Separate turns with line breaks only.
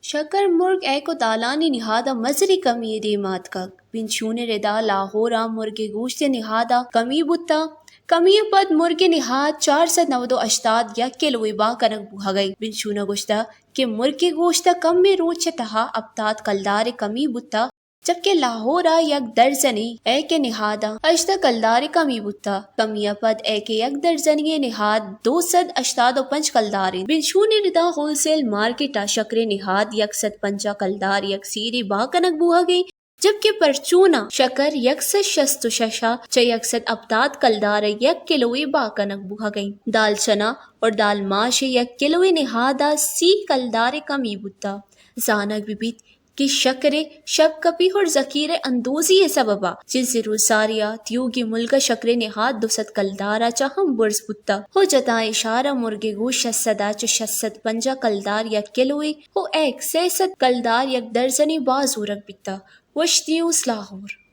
شکر مرغ eco دالانی نہادا misery کمی دیمات کا بنچون ردا لاہورا مرغ گوشت نہادا کمی بتا کمی پد مرغ نہاد 498 یا کلوی با کنک بوہا گئی بنچونا گوشتا کہ مرغ گوشتا کم میں روچ تہا ابتاد کلدار کمی بتا جبکہ لاہورا یک درجنی اے کے نہادا اشتا کلدار کمی بتا کمی پد اے کے یک درجنی نہاد 285 کلدار بنچون ردا ہول سیل مارکیٹا شکر نہاد 150 کلدار یک سیری با کنک بوہا گئی جبکہ پرچونا شکر 166 چا 170 کلدار یک کلوی با کنک بوہا گئی دال چنا اور دال ماش یک کلوی نہادا 30 کلدار کمی بتا زانک بھی بیت کہ شکر شب کپی اور ذخیر اندوزی سببا جنسی روزاریا تیوگی ملک شکر نہاد 200 کلدارا چا ہم برز بتا ہو جتا اشارہ مرغ گوشت 600 چا 650 کلدار یک کلوی ہو ایک 600 کلدار یک درجنی بازورک بتا وشتیوس لاہور۔